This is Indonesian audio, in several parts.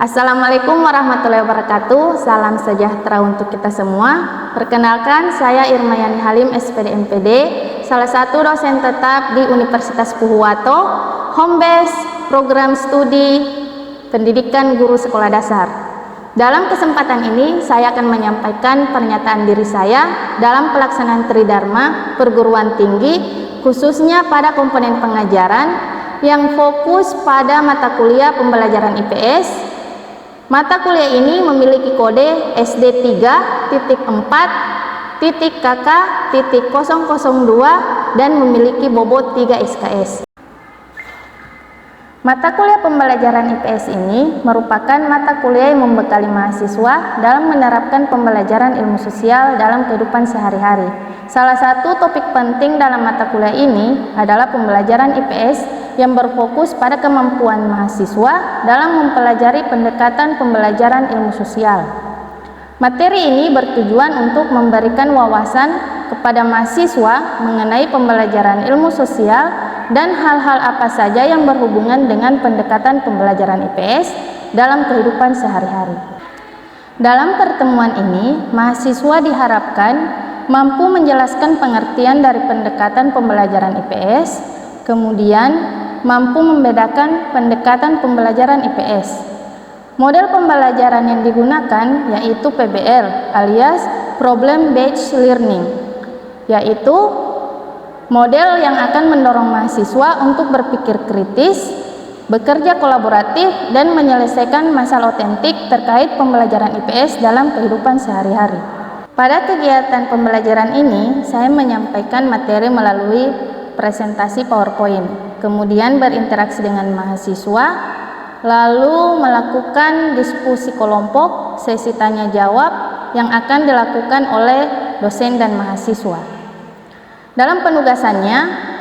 Assalamualaikum warahmatullahi wabarakatuh. Salam sejahtera untuk kita semua. Perkenalkan, saya Irmayani Halim, SPD MPD, salah satu dosen tetap di Universitas Puhuwato, home base program studi pendidikan guru sekolah dasar. Dalam kesempatan ini, saya akan menyampaikan pernyataan diri saya dalam pelaksanaan Tridharma perguruan tinggi, khususnya pada komponen pengajaran yang fokus pada mata kuliah pembelajaran IPS. Mata kuliah ini memiliki kode SD 3.4.KK.002 dan memiliki bobot 3 SKS. Mata kuliah pembelajaran IPS ini merupakan mata kuliah yang membekali mahasiswa dalam menerapkan pembelajaran ilmu sosial dalam kehidupan sehari-hari. Salah satu topik penting dalam mata kuliah ini adalah pembelajaran IPS yang berfokus pada kemampuan mahasiswa dalam mempelajari pendekatan pembelajaran ilmu sosial. Materi ini bertujuan untuk memberikan wawasan kepada mahasiswa mengenai pembelajaran ilmu sosial dan hal-hal apa saja yang berhubungan dengan pendekatan pembelajaran IPS dalam kehidupan sehari-hari. Dalam pertemuan ini, mahasiswa diharapkan mampu menjelaskan pengertian dari pendekatan pembelajaran IPS, kemudian mampu membedakan pendekatan pembelajaran IPS. Model pembelajaran yang digunakan yaitu PBL alias Problem Based Learning, yaitu model yang akan mendorong mahasiswa untuk berpikir kritis, bekerja kolaboratif, dan menyelesaikan masalah otentik terkait pembelajaran IPS dalam kehidupan sehari-hari. Pada kegiatan pembelajaran ini, saya menyampaikan materi melalui presentasi PowerPoint, kemudian berinteraksi dengan mahasiswa, lalu melakukan diskusi kelompok, sesi tanya jawab yang akan dilakukan oleh dosen dan mahasiswa. Dalam penugasannya,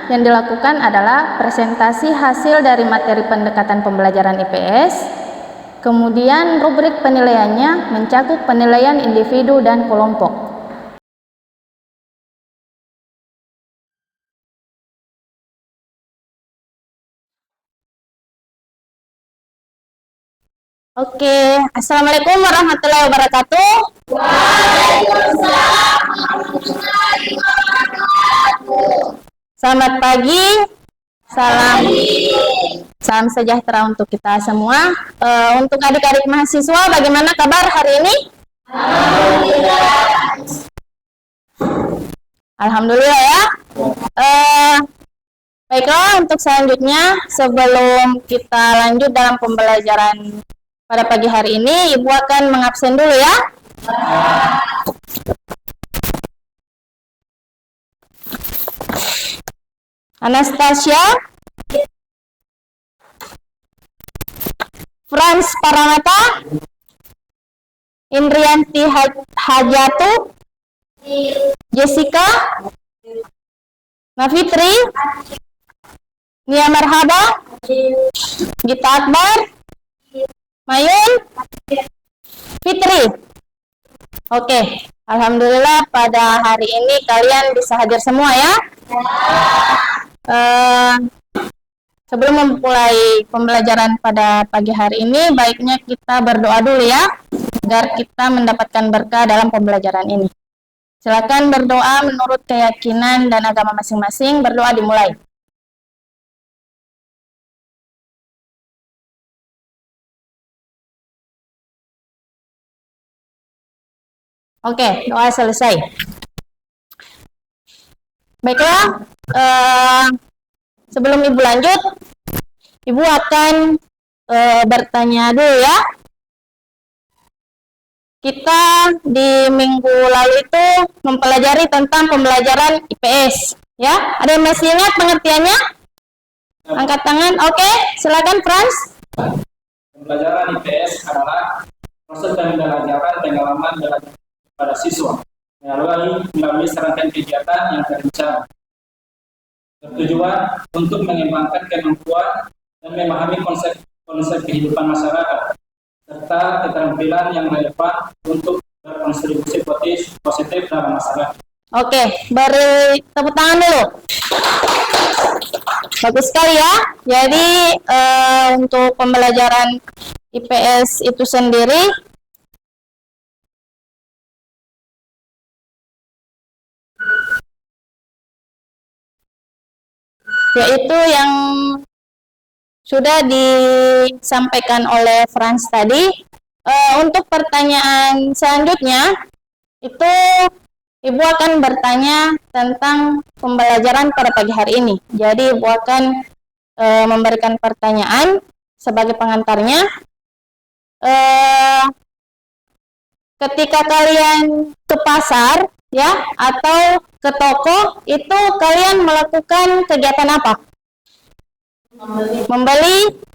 yang dilakukan adalah presentasi hasil dari materi pendekatan pembelajaran IPS, kemudian rubrik penilaiannya mencakup penilaian individu dan kelompok. Oke, Assalamualaikum warahmatullahi wabarakatuh. Waalaikumsalam warahmatullahi wabarakatuh. Selamat pagi, salam sejahtera untuk kita semua. Untuk adik-adik mahasiswa, bagaimana kabar hari ini? Alhamdulillah ya. Baiklah, untuk selanjutnya sebelum kita lanjut dalam pembelajaran pada pagi hari ini, Ibu akan mengabsen dulu ya. Anastasia, Frans Paramata, Indrianti Hajatu, Jessica, Nafitri, Nia Marhaba, Gita Akbar, Mayun, Fitri. Oke, alhamdulillah pada hari ini kalian bisa hadir semua ya. Sebelum memulai pembelajaran pada pagi hari ini, baiknya kita berdoa dulu ya, agar kita mendapatkan berkah dalam pembelajaran ini. Silakan berdoa menurut keyakinan dan agama masing-masing. Berdoa dimulai. Oke, doa selesai. Baiklah, sebelum Ibu lanjut, Ibu akan bertanya dulu ya. Kita di minggu lalu itu mempelajari tentang pembelajaran IPS, ya. Ada yang masih ingat pengertiannya? Angkat tangan. Oke, silakan Frans. Pembelajaran IPS adalah proses pembelajaran pengalaman pada siswa melalui serangkaian kegiatan yang terencana, bertujuan untuk mengembangkan kemampuan dan memahami konsep kehidupan masyarakat serta keterampilan yang relevan untuk berkontribusi positif dalam masyarakat. Oke, beri tepuk tangan dulu. Bagus sekali ya. Jadi untuk pembelajaran IPS itu sendiri yaitu yang sudah disampaikan oleh Frans tadi. Untuk pertanyaan selanjutnya itu Ibu akan bertanya tentang pembelajaran pada pagi hari ini. Jadi Ibu akan memberikan pertanyaan sebagai pengantarnya. Ketika kalian ke pasar ya atau ke toko, itu kalian melakukan kegiatan apa? Membeli.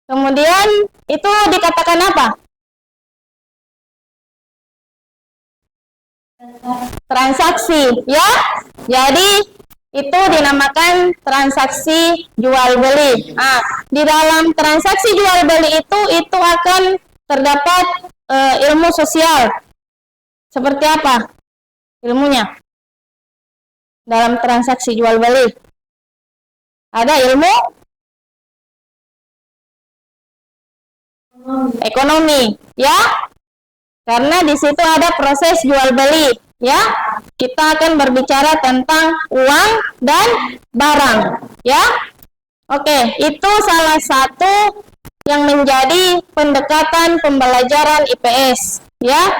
Kemudian itu dikatakan apa? Transaksi, ya. Jadi itu dinamakan transaksi jual beli. Nah, di dalam transaksi jual beli itu akan terdapat ilmu sosial. Seperti apa ilmunya dalam transaksi jual beli? Ada ilmu ekonomi, ya. Karena di situ ada proses jual beli, ya. Kita akan berbicara tentang uang dan barang, ya. Oke, itu salah satu yang menjadi pendekatan pembelajaran IPS, ya.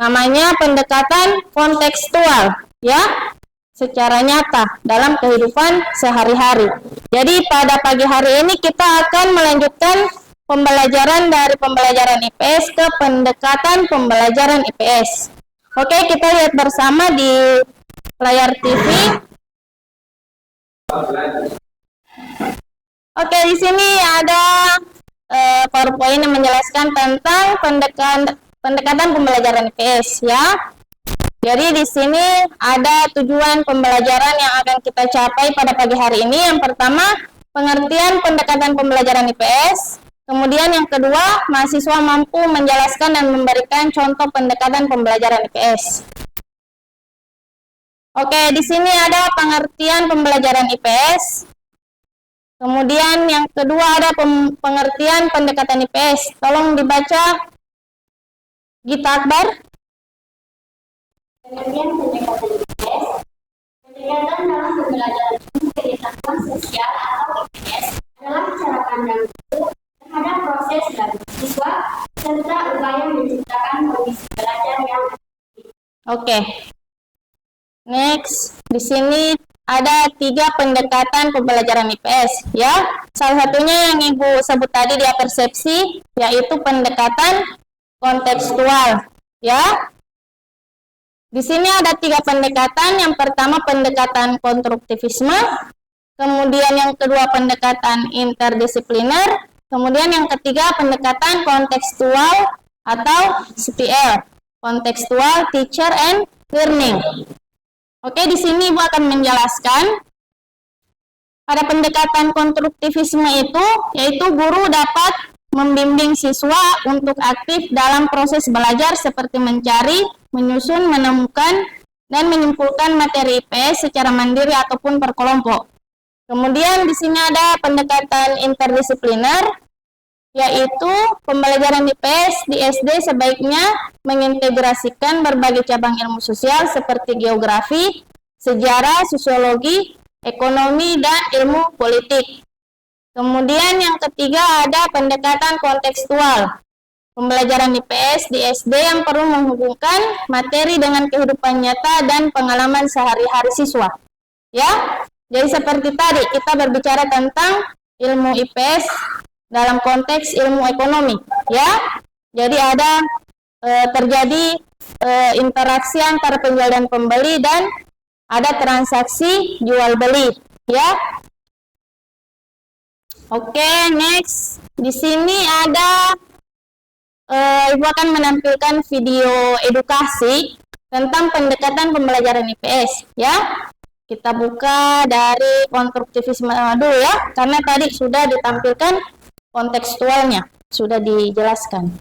Namanya pendekatan kontekstual, ya. Secara nyata dalam kehidupan sehari-hari. Jadi pada pagi hari ini kita akan melanjutkan pembelajaran dari pembelajaran IPS ke pendekatan pembelajaran IPS. Oke, kita lihat bersama di layar TV. Oke, di sini ada PowerPoint yang menjelaskan tentang pendekatan pembelajaran IPS, ya. Jadi di sini ada tujuan pembelajaran yang akan kita capai pada pagi hari ini. Yang pertama, pengertian pendekatan pembelajaran IPS. Kemudian yang kedua, mahasiswa mampu menjelaskan dan memberikan contoh pendekatan pembelajaran IPS. Oke, di sini ada pengertian pembelajaran IPS. Kemudian yang kedua ada pengertian pendekatan IPS. Tolong dibaca, Gita Akbar. Pengertian pendekatan IPS, pendekatan dalam pembelajaran pengetahuan sosial atau IPS adalah cara pandang terhadap proses belajar siswa serta upaya menciptakan kondisi belajar yang efektif. Oke. Next, di sini ada 3 pendekatan pembelajaran IPS, ya. Salah satunya yang Ibu sebut tadi dia persepsi, yaitu pendekatan kontekstual, ya. Di sini ada 3 pendekatan. Yang pertama pendekatan konstruktivisme, kemudian yang kedua pendekatan interdisipliner, kemudian yang ketiga pendekatan kontekstual atau CTL, contextual teacher and learning. Oke, di sini Ibu akan menjelaskan pada pendekatan konstruktivisme itu, yaitu guru dapat membimbing siswa untuk aktif dalam proses belajar seperti mencari, menyusun, menemukan, dan menyimpulkan materi IPS secara mandiri ataupun per kelompok. Kemudian di sini ada pendekatan interdisipliner, yaitu pembelajaran IPS di SD sebaiknya mengintegrasikan berbagai cabang ilmu sosial seperti geografi, sejarah, sosiologi, ekonomi, dan ilmu politik. Kemudian yang ketiga ada pendekatan kontekstual. Pembelajaran IPS di SD yang perlu menghubungkan materi dengan kehidupan nyata dan pengalaman sehari-hari siswa. Ya, jadi seperti tadi kita berbicara tentang ilmu IPS dalam konteks ilmu ekonomi. Ya, jadi ada terjadi interaksi antara penjual dan pembeli dan ada transaksi jual beli. Ya. Oke, next. Di sini ada Ibu akan menampilkan video edukasi tentang pendekatan pembelajaran IPS, ya. Kita buka dari konstruktivisme dulu ya, karena tadi sudah ditampilkan kontekstualnya, sudah dijelaskan.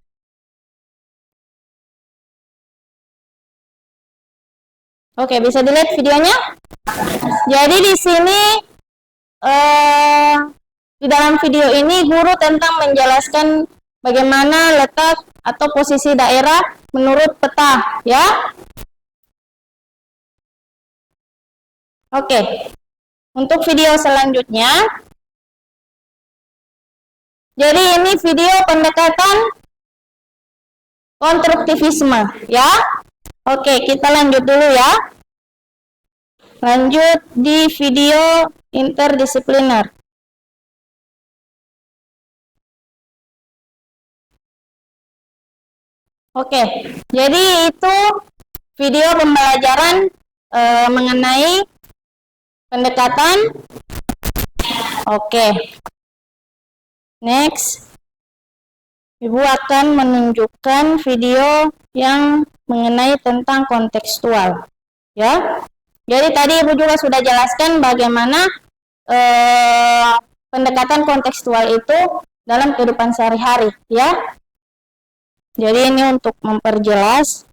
Oke, bisa dilihat videonya. Jadi di sini Di dalam video ini guru tentang menjelaskan bagaimana letak atau posisi daerah menurut peta, ya. Oke. Untuk video selanjutnya, jadi ini video pendekatan konstruktivisme, ya. Oke, kita lanjut dulu ya. Lanjut di video interdisipliner. Oke, jadi itu video pembelajaran mengenai pendekatan. Oke, next. Ibu akan menunjukkan video yang mengenai tentang kontekstual, ya. Jadi tadi Ibu juga sudah jelaskan bagaimana pendekatan kontekstual itu dalam kehidupan sehari-hari, ya. Jadi ini untuk memperjelas.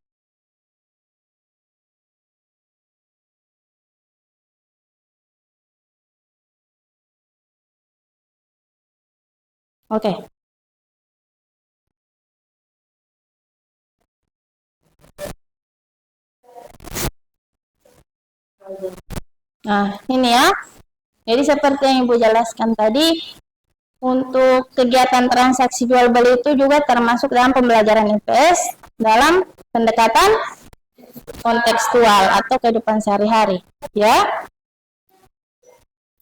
Oke. Nah, ini ya. Jadi seperti yang Ibu jelaskan tadi, untuk kegiatan transaksi jual beli itu juga termasuk dalam pembelajaran IPS dalam pendekatan kontekstual atau kehidupan sehari-hari, ya.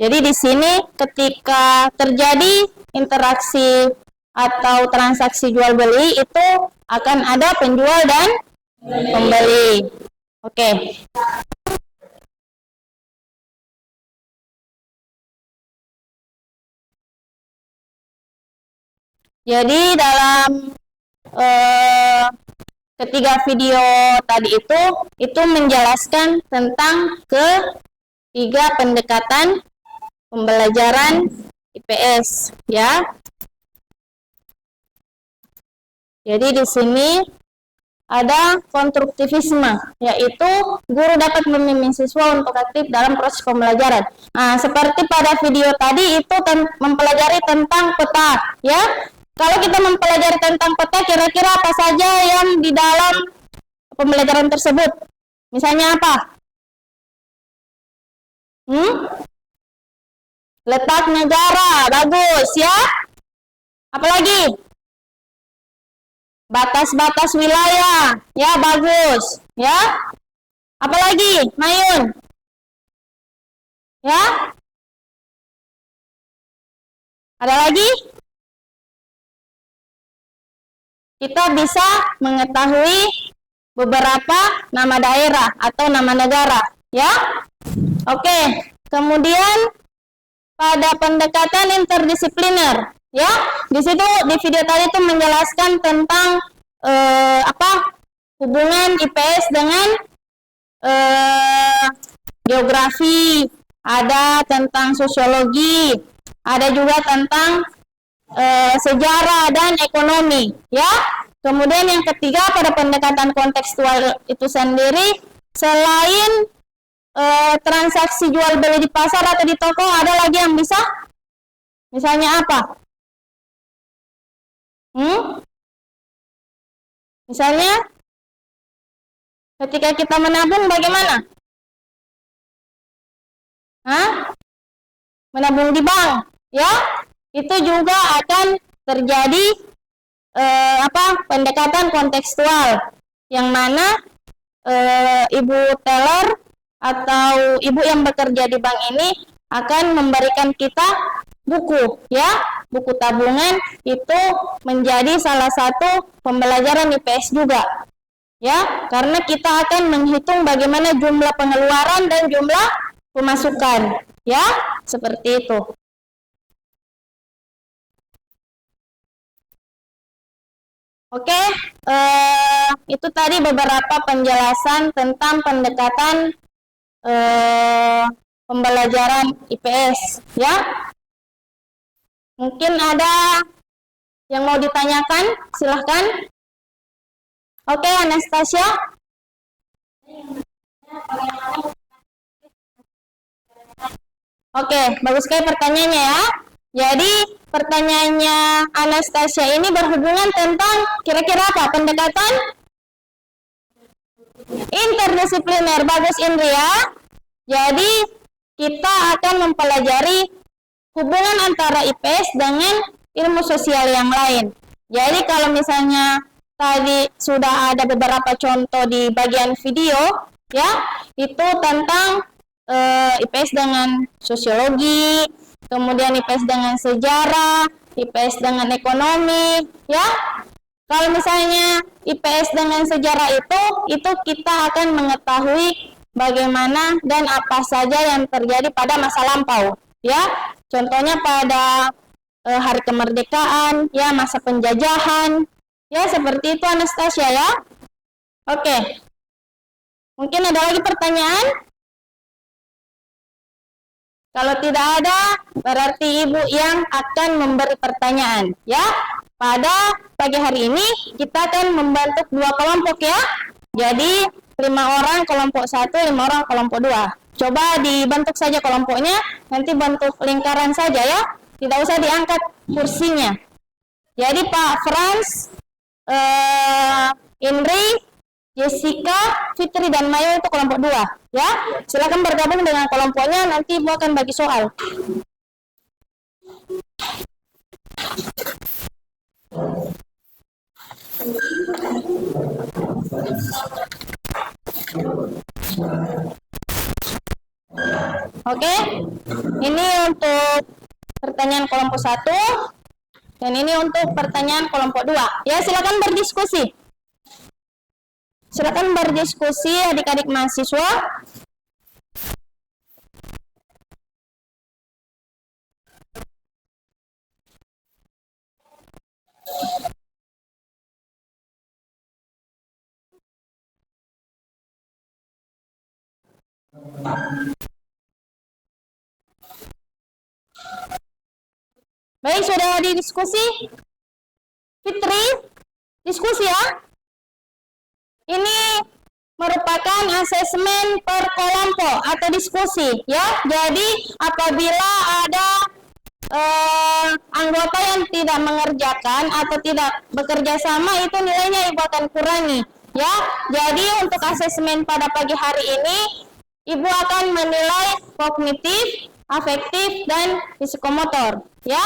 Jadi di sini ketika terjadi interaksi atau transaksi jual beli itu akan ada penjual dan pembeli. Oke. Jadi dalam ketiga video tadi itu menjelaskan tentang ketiga pendekatan pembelajaran IPS, ya. Jadi di sini ada konstruktivisme, yaitu guru dapat membimbing siswa untuk aktif dalam proses pembelajaran. Nah, seperti pada video tadi itu mempelajari tentang peta, ya. Kalau kita mempelajari tentang peta, kira-kira apa saja yang di dalam pembelajaran tersebut? Misalnya apa? Letak negara, bagus ya. Apalagi? Batas-batas wilayah, ya bagus, ya. Apalagi, Mayun? Ya? Ada lagi? Kita bisa mengetahui beberapa nama daerah atau nama negara, ya. Oke, kemudian pada pendekatan interdisipliner, ya. Di situ di video tadi itu menjelaskan tentang hubungan IPS dengan geografi, ada tentang sosiologi, ada juga tentang sejarah dan ekonomi, ya. Kemudian yang ketiga pada pendekatan kontekstual itu sendiri, selain transaksi jual beli di pasar atau di toko, ada lagi yang bisa, misalnya apa? Misalnya ketika kita menabung bagaimana? Menabung di bank, ya. Itu juga akan terjadi pendekatan kontekstual, yang mana ibu teller atau ibu yang bekerja di bank ini akan memberikan kita buku, ya. Buku tabungan itu menjadi salah satu pembelajaran IPS juga, ya, karena kita akan menghitung bagaimana jumlah pengeluaran dan jumlah pemasukan, ya, seperti itu. Oke, itu tadi beberapa penjelasan tentang pendekatan pembelajaran IPS, ya. Mungkin ada yang mau ditanyakan, silahkan. Oke, Anastasia. Oke, bagus sekali pertanyaannya, ya. Jadi pertanyaannya Anastasia ini berhubungan tentang kira-kira apa? Pendekatan interdisipliner. Bagus Indria. Jadi kita akan mempelajari hubungan antara IPS dengan ilmu sosial yang lain. Jadi kalau misalnya tadi sudah ada beberapa contoh di bagian video, ya, itu tentang IPS dengan sosiologi, kemudian IPS dengan sejarah, IPS dengan ekonomi, ya. Kalau misalnya IPS dengan sejarah itu kita akan mengetahui bagaimana dan apa saja yang terjadi pada masa lampau, ya. Contohnya pada hari kemerdekaan, ya, masa penjajahan, ya, seperti itu Anastasia, ya. Oke. Mungkin ada lagi pertanyaan? Kalau tidak ada, berarti Ibu yang akan memberi pertanyaan, ya. Pada pagi hari ini kita akan membentuk 2 kelompok, ya. Jadi 5 orang kelompok 1, 5 orang kelompok 2. Coba dibentuk saja kelompoknya, nanti bentuk lingkaran saja, ya. Tidak usah diangkat kursinya. Jadi Pak Franz, Indri, Jessica, Fitri, dan Mayo itu kelompok 2, ya. Silakan bergabung dengan kelompoknya, nanti Ibu akan bagi soal. Oke, ini untuk pertanyaan kelompok 1, dan ini untuk pertanyaan kelompok 2. Ya, silakan berdiskusi. Silakan berdiskusi adik-adik mahasiswa. Baik, sudah didiskusi? Fitri, diskusi ya. Ini merupakan asesmen per kelompok atau diskusi, ya. Jadi apabila ada anggota yang tidak mengerjakan atau tidak bekerja sama, itu nilainya Ibu akan kurangi, ya. Jadi untuk asesmen pada pagi hari ini, Ibu akan menilai kognitif, afektif, dan psikomotor, ya,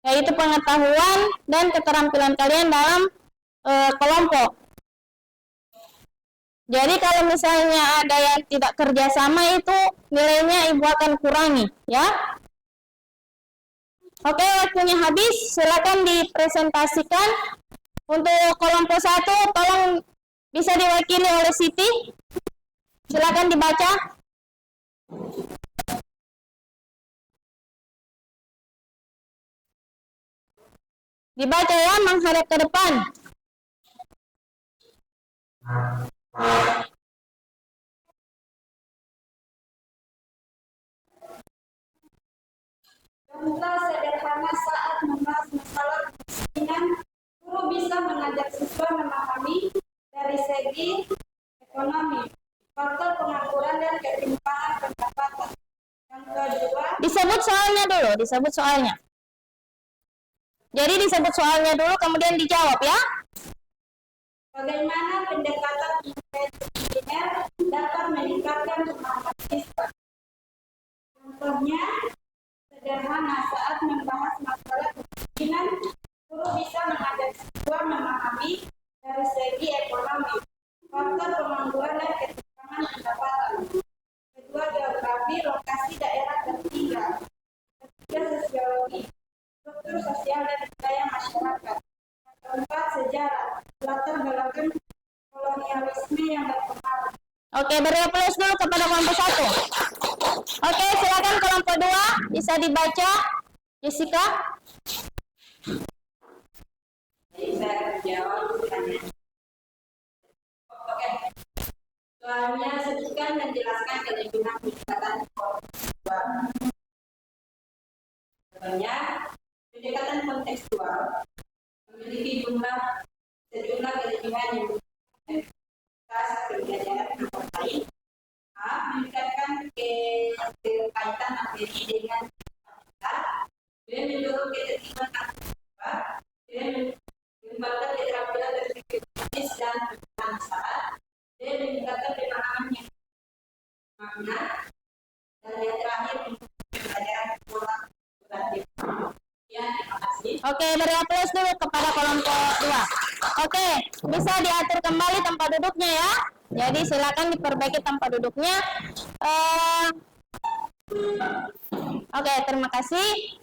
yaitu pengetahuan dan keterampilan kalian dalam kelompok. Jadi kalau misalnya ada yang tidak kerjasama, itu nilainya Ibu akan kurangi, ya. Oke, waktunya habis. Silakan dipresentasikan. Untuk kelompok 1, tolong bisa diwakili oleh Siti. Silakan dibaca. Dibaca ya, menghadap ke depan. Contoh sederhana saat membahas masalah kemiskinan, guru bisa mengajak siswa memahami dari segi ekonomi, faktor pengangguran dan ketimpangan pendapatan. Yang kedua, disebut soalnya dulu, disebut soalnya. Jadi disebut soalnya dulu, kemudian dijawab, ya. bagaimana pendekatan interdisipliner dapat meningkatkan pemahaman siswa. Contohnya sederhana saat membahas masalah kemiskinan, guru bisa mengajak siswa memahami dari segi ekonomi, faktor pengangguran dan ketimpangan pendapatan. Kedua, geografi, lokasi daerah tertinggal. Ketiga, sosiologi, struktur sosial dan budaya masyarakat. Keempat, sejarah, latar belakang kolonialisme yang berpengaruh. Oke, beri aplaus dulu kepada kelompok 1. Oke, silakan kelompok 2, bisa dibaca. Jessica. Jadi saya akan jawab pertanyaan. Oke. Soalnya sebutkan dan jelaskan kelebihan pendekatan kontekstual. Contohnya, pendekatan kontekstual memiliki sejumlah kelebihan yang pembelajaran yang lain. A. Meningkatkan kekaitan materi dengan Oke, beri aplaus dulu kepada kelompok 2. Oke, bisa diatur kembali tempat duduknya ya. Jadi silakan diperbaiki tempat duduknya. Oke, terima kasih.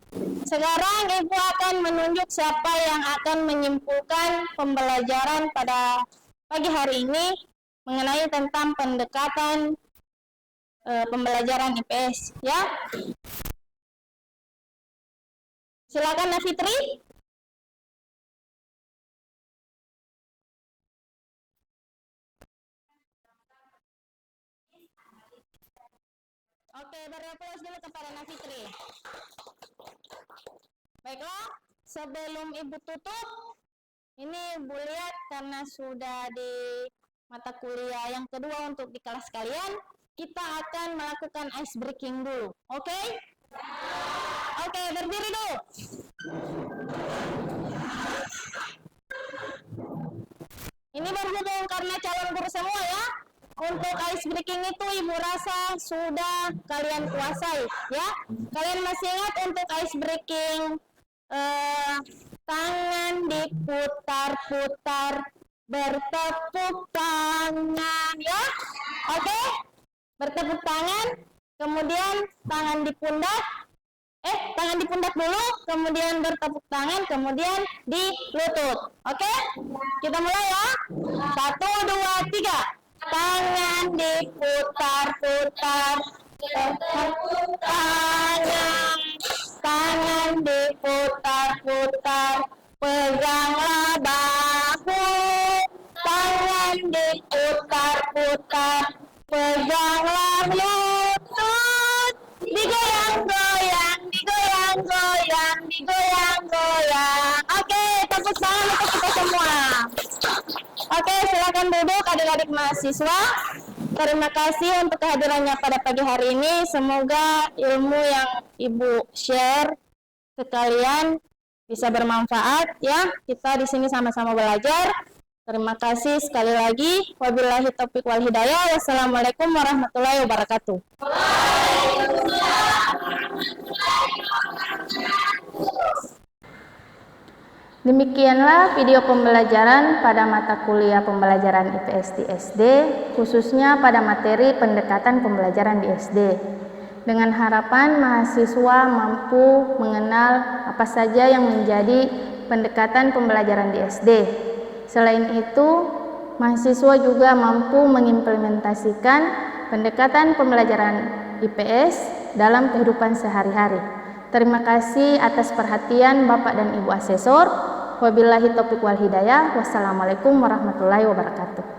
Sekarang Ibu akan menunjuk siapa yang akan menyimpulkan pembelajaran pada pagi hari ini mengenai tentang pendekatan pembelajaran IPS ya. Silakan Nafitri. Oke, beri aplaus dulu kepada Nafitri. Baiklah, sebelum Ibu tutup, ini Ibu lihat karena sudah di mata kuliah yang kedua untuk di kelas kalian, kita akan melakukan ice breaking dulu. Oke? Oke, berdiri dulu. Ini berhubung karena calon guru semua ya. Untuk ice breaking itu Ibu rasa sudah kalian kuasai ya. Kalian masih ingat untuk ice breaking tangan diputar-putar, bertepuk tangan ya. Oke? Bertepuk tangan, kemudian tangan di pundak. Tangan di pundak dulu, kemudian bertepuk tangan, kemudian di lutut. Oke? Kita mulai ya. 1, 2, 3. Tangan diputar-putar, bertepuk tangan. Tangan diputar-putar, peganglah bahu. Tangan diputar-putar, peganglah lutut. Digoyang-goyang, digoyang-goyang, digoyang-goyang. Oke, tepuk tangan untuk kita semua. Oke, silakan duduk adik-adik mahasiswa. Terima kasih untuk kehadirannya pada pagi hari ini. Semoga ilmu yang Ibu share ke kalian bisa bermanfaat ya. Kita di sini sama-sama belajar. Terima kasih sekali lagi. Wabillahi taufiq wal hidayah. Wassalamualaikum warahmatullahi wabarakatuh. Demikianlah video pembelajaran pada mata kuliah pembelajaran IPS di SD, khususnya pada materi pendekatan pembelajaran di SD. Dengan harapan mahasiswa mampu mengenal apa saja yang menjadi pendekatan pembelajaran di SD. Selain itu, mahasiswa juga mampu mengimplementasikan pendekatan pembelajaran IPS dalam kehidupan sehari-hari. Terima kasih atas perhatian Bapak dan Ibu Asesor. Wabillahi taufiq wal hidayah. Wassalamualaikum warahmatullahi wabarakatuh.